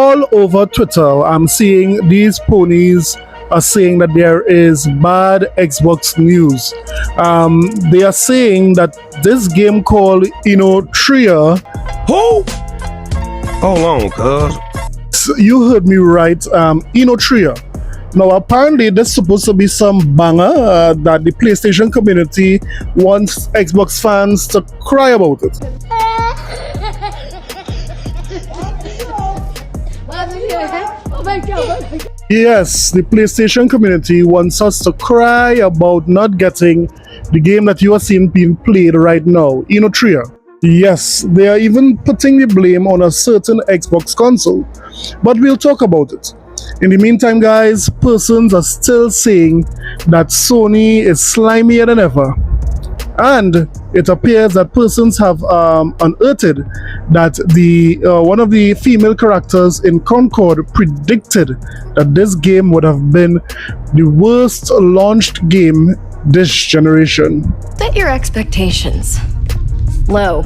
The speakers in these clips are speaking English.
all over Twitter, I'm seeing these ponies are saying that there is bad Xbox news. They are saying that this game called Tria. Who? Hold on, cuz. You heard me right, Tria. Now apparently there's supposed to be some banger that the PlayStation community wants Xbox fans to cry about it. Yes, the PlayStation community wants us to cry about not getting the game that you are seeing being played right now, Tria. Yes, they are even putting the blame on a certain Xbox console, but we'll talk about it. In the meantime, guys, persons are still saying that Sony is slimier than ever. And it appears that persons have unearthed that one of the female characters in Concord predicted that this game would have been the worst launched game this generation. Set your expectations low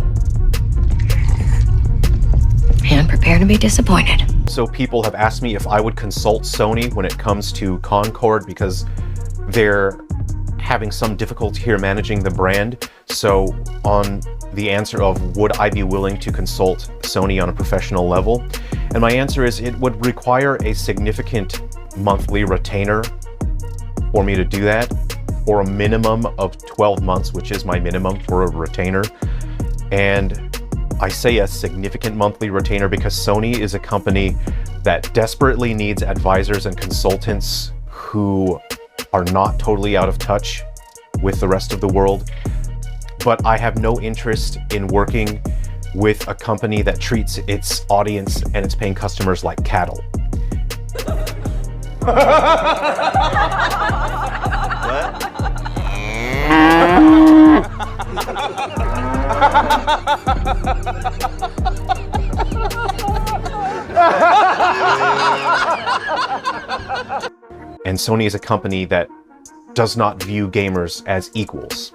and prepare to be disappointed. So people have asked me if I would consult Sony when it comes to Concord because they're having some difficulty here managing the brand. So on the answer of would I be willing to consult Sony on a professional level? And my answer is it would require a significant monthly retainer for me to do that, or a minimum of 12 months, which is my minimum for a retainer. And I say a significant monthly retainer because Sony is a company that desperately needs advisors and consultants who are not totally out of touch with the rest of the world. But I have no interest in working with a company that treats its audience and its paying customers like cattle. And Sony is a company that does not view gamers as equals.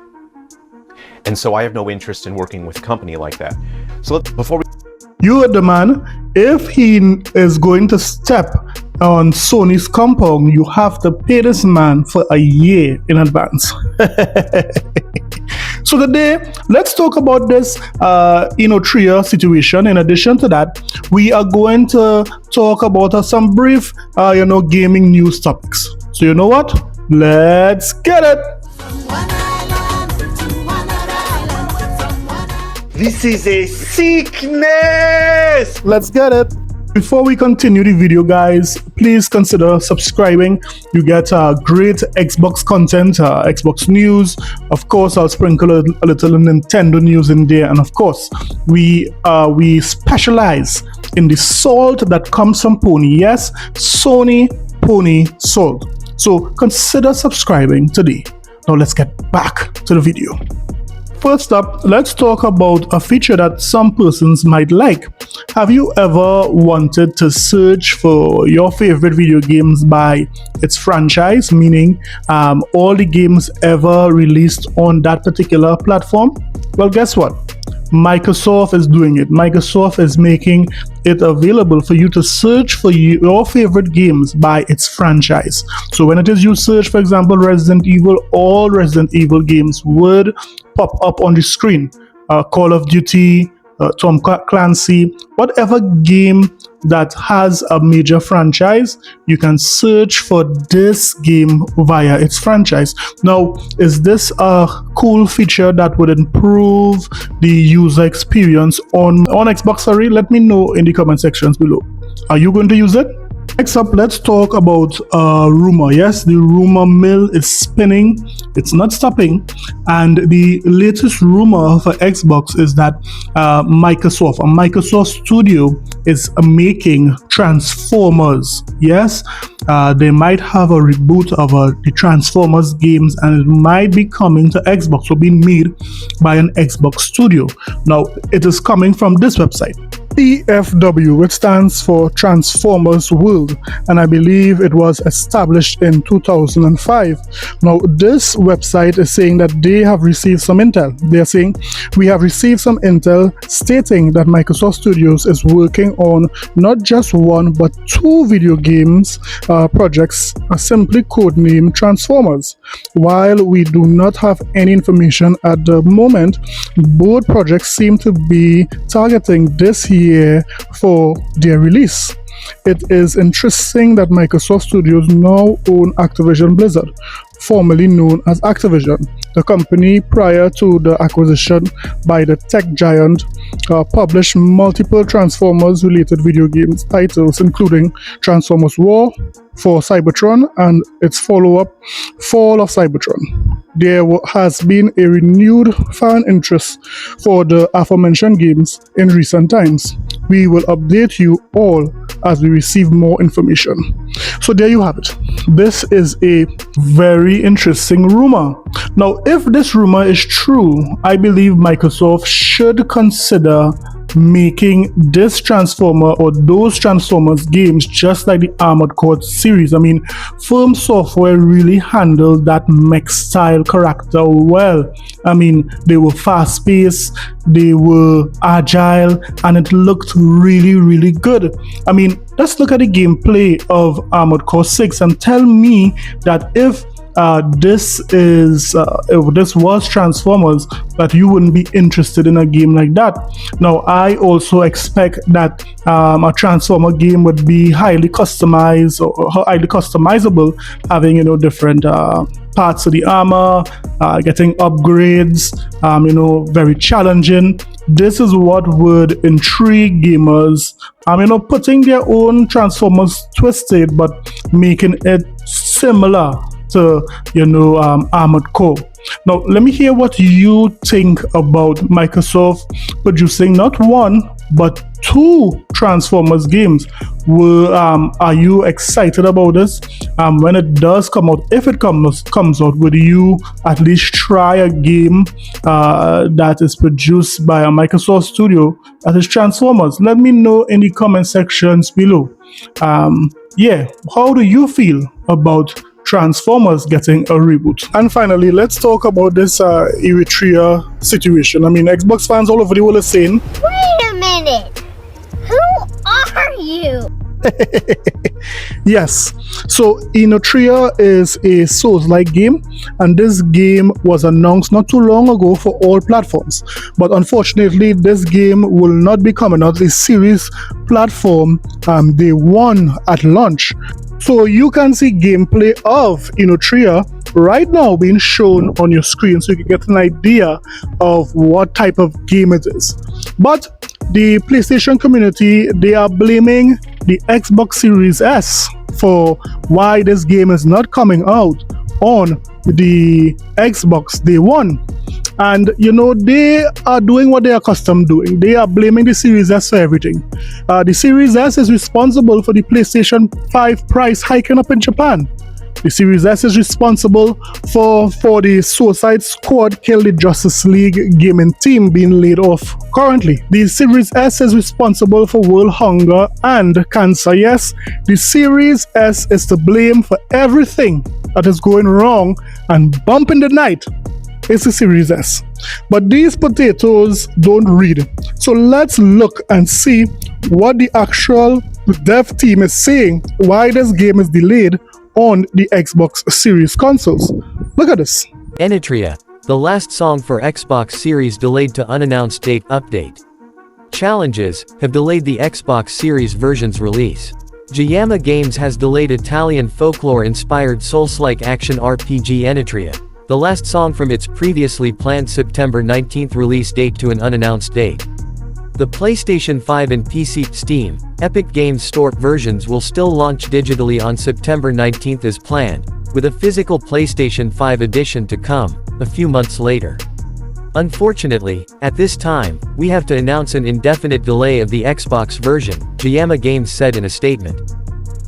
And so I have no interest in working with a company like that. So before we... You heard the man. If he is going to step on Sony's compound, you have to pay this man for a year in advance. So today, let's talk about this Tria situation. In addition to that, we are going to talk about some brief gaming news topics. So you know what? Let's get it. This is a sickness! Let's get it. Before we continue the video, guys, please consider subscribing. You get great Xbox content, Xbox news. Of course, I'll sprinkle a little Nintendo news in there. And of course, we specialize in the salt that comes from Pony. Yes, Sony Pony salt. So consider subscribing today. Now let's get back to the video. First up, let's talk about a feature that some persons might like. Have you ever wanted to search for your favorite video games by its franchise, meaning all the games ever released on that particular platform? Well, guess what? Microsoft is doing it. Microsoft is making it available for you to search for your favorite games by its franchise. So when it is you search, for example, Resident Evil, all Resident Evil games would pop up on the screen. Call of Duty, Tom Clancy, whatever game that has a major franchise, you can search for this game via its franchise. Now, is this a cool feature that would improve the user experience on Xbox? Let me know in the comment sections below. Are you going to use it? Next up, let's talk about rumor. Yes, the rumor mill is spinning. It's not stopping. And the latest rumor for Xbox is that Microsoft Studio is making Transformers. Yes, they might have a reboot of the Transformers games, and it might be coming to Xbox or being made by an Xbox studio. Now, it is coming from this website. TFW, which stands for Transformers World, and I believe it was established in 2005. Now, this website is saying that they have received some intel. They are saying, we have received some intel stating that Microsoft Studios is working on not just one but two video games projects, simply codenamed Transformers. While we do not have any information at the moment, both projects seem to be targeting this year for their release. It is interesting that Microsoft Studios now own Activision Blizzard, formerly known as Activision. The company, prior to the acquisition by the tech giant, published multiple Transformers-related video games titles, including Transformers War for Cybertron and its follow-up, Fall of Cybertron. There has been a renewed fan interest for the aforementioned games in recent times. We will update you all as we receive more information. So there you have it. This is a very interesting rumor. Now, if this rumor is true, I believe Microsoft should consider making this Transformer or those Transformers games just like the Armored Core series. I mean, Firm Software really handled that mech style character well. I mean, they were fast paced, they were agile, and it looked really, really good. I mean, let's look at the gameplay of Armored Core 6 and tell me that if this was Transformers, that you wouldn't be interested in a game like that. Now, I also expect that a Transformer game would be highly customized or highly customizable, having different parts of the armor, getting upgrades, very challenging. This is what would intrigue gamers. Putting their own Transformers twisted, but making it similar to Armored Core. Now, let me hear what you think about Microsoft producing not one but two Transformers games. Are you excited about this? When it does come out, if it comes out, would you at least try a game that is produced by a Microsoft studio that is Transformers? Let me know in the comment sections below. How do you feel about Transformers getting a reboot? And finally, let's talk about this Eritrea situation. I mean, Xbox fans all over the world are saying, wait a minute, who are you? Yes, so Eritrea is a Souls-like game, and this game was announced not too long ago for all platforms. But unfortunately, this game will not be coming out a series platform day one at launch. So you can see gameplay of Eritrea right now being shown on your screen, so you can get an idea of what type of game it is. But the PlayStation community, they are blaming the Xbox Series S for why this game is not coming out on the Xbox Day 1. And they are doing what they are accustomed doing. They are blaming the Series S for everything. The Series S is responsible for the PlayStation 5 price hiking up in Japan. The Series S is responsible for the Suicide Squad Kill the Justice League gaming team being laid off currently. The Series S is responsible for world hunger and cancer. Yes, the Series S is to blame for everything that is going wrong and bump in the night. It's the Series S. But these potatoes don't read. So let's look and see what the actual dev team is saying, why this game is delayed on the Xbox Series consoles. Look at this. Eritrea, the last song for Xbox Series delayed to unannounced date update. Challenges have delayed the Xbox Series version's release. Jayama Games has delayed Italian folklore-inspired Souls-like action RPG Eritrea, the last song from its previously planned September 19th release date to an unannounced date. The PlayStation 5 and PC, Steam, Epic Games Store versions will still launch digitally on September 19th as planned, with a physical PlayStation 5 edition to come a few months later. Unfortunately, at this time, we have to announce an indefinite delay of the Xbox version, Jayama Games said in a statement.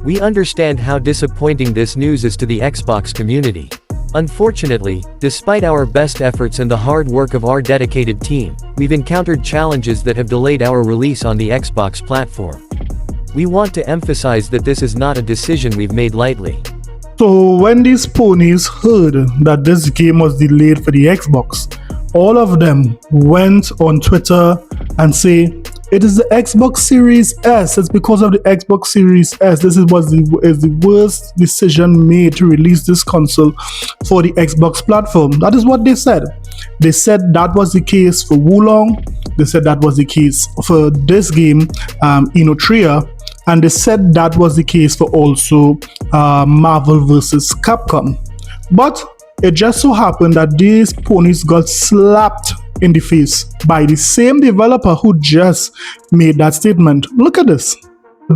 We understand how disappointing this news is to the Xbox community. Unfortunately, despite our best efforts and the hard work of our dedicated team, we've encountered challenges that have delayed our release on the Xbox platform. We want to emphasize that this is not a decision we've made lightly. So when these ponies heard that this game was delayed for the Xbox, all of them went on Twitter and say, it is the Xbox Series S. It's because of the Xbox Series S. This is the worst decision made to release this console for the Xbox platform. That is what they said. They said that was the case for Wulong. They said that was the case for this game, Inotria. And they said that was the case for also Marvel vs. Capcom. But it just so happened that these ponies got slapped in the face by the same developer who just made that statement. Look at this.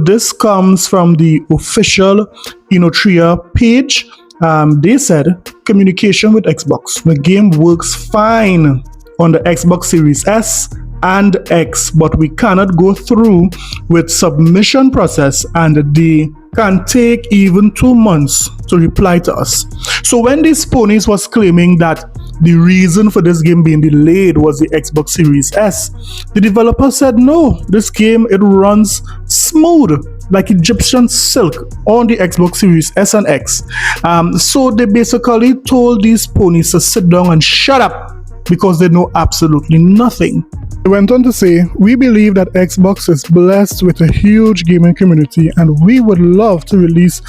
This comes from the official Inotria page. They said, communication with Xbox. The game works fine on the Xbox Series S and X, but we cannot go through with submission process, and they can take even 2 months to reply to us. So when these ponies was claiming that the reason for this game being delayed was the Xbox Series S, the developer said no, this game, it runs smooth like Egyptian silk on the Xbox Series S and X. So they basically told these ponies to sit down and shut up because they know absolutely nothing. They went on to say, we believe that Xbox is blessed with a huge gaming community, and we would love to release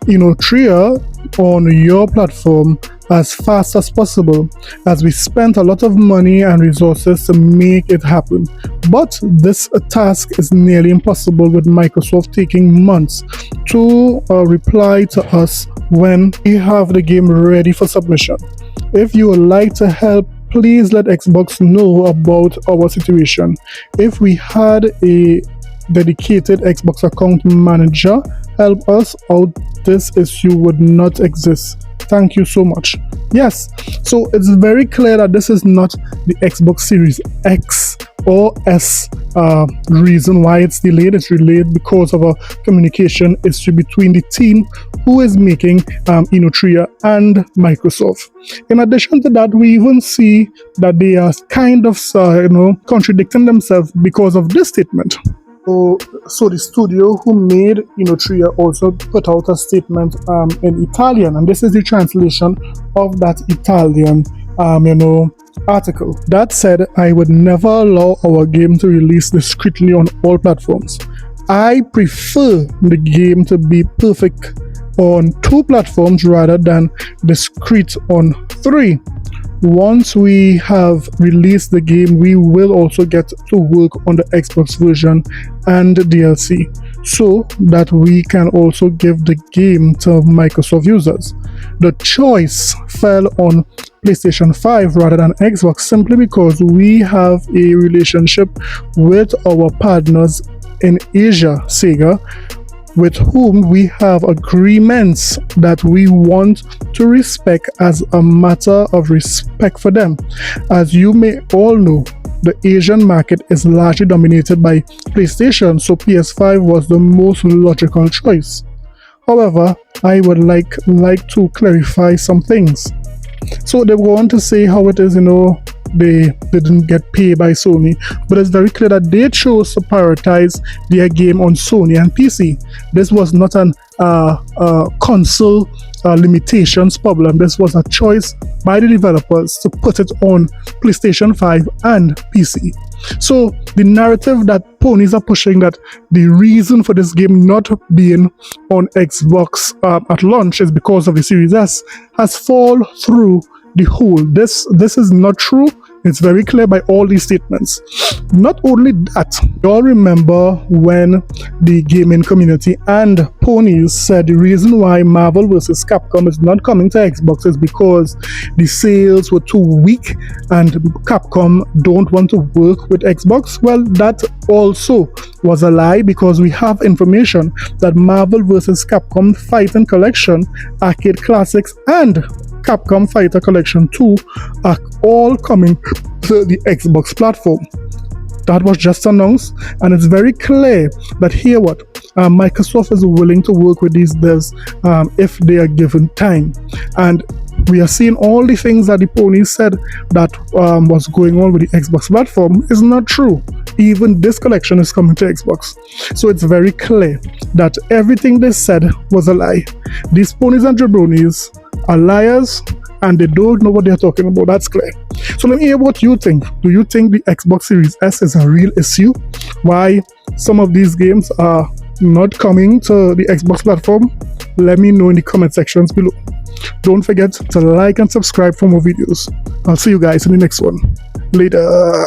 Inotria on your platform as fast as possible, as we spent a lot of money and resources to make it happen. But this task is nearly impossible, with Microsoft taking months to reply to us when we have the game ready for submission. If you would like to help, please let Xbox know about our situation. If we had a dedicated Xbox account manager help us out, this issue would not exist. Thank you so much. Yes, so it's very clear that this is not the Xbox Series X or S reason why it's delayed. It's delayed because of a communication issue between the team who is making Inotria and Microsoft. In addition to that, we even see that they are kind of contradicting themselves because of this statement. So the studio who made Inotria also put out a statement in Italian, and this is the translation of that Italian article. That said, I would never allow our game to release discreetly on all platforms. I prefer the game to be perfect on 2 platforms rather than discreet on 3. Once we have released the game, we will also get to work on the Xbox version and DLC, so that we can also give the game to Microsoft users. The choice fell on PlayStation 5 rather than Xbox simply because we have a relationship with our partners in Asia, Sega, with whom we have agreements that we want to respect as a matter of respect for them. As you may all know, the Asian market is largely dominated by PlayStation, so PS5 was the most logical choice. However, I would like to clarify some things. So they go on to say how it is, they didn't get paid by Sony, but it's very clear that they chose to prioritize their game on Sony and PC. This was not an console limitations problem. This was a choice by the developers to put it on PlayStation 5 and PC. So the narrative that ponies are pushing, that the reason for this game not being on Xbox at launch is because of the Series S, has fallen through the hole. This is not true. It's very clear by all these statements. Not only that, you all remember when the gaming community and ponies said the reason why Marvel vs. Capcom is not coming to Xbox is because the sales were too weak and Capcom don't want to work with Xbox. Well, that also was a lie, because we have information that Marvel vs. Capcom Fighting Collection, Arcade Classics, and Capcom Fighter Collection 2 are all coming to the Xbox platform. That was just announced, and it's very clear that here Microsoft is willing to work with these devs if they are given time. And We are seeing all the things that the ponies said that was going on with the Xbox platform is not true. Even this collection is coming to Xbox. So it's very clear that everything they said was a lie. These ponies and jabronis are liars and they don't know what they're talking about. That's clear. So let me hear what you think. Do you think the Xbox Series S is a real issue? Why some of these games are not coming to the Xbox platform? Let me know in the comment sections below. Don't forget to like and subscribe for more videos. I'll see you guys in the next one. Later.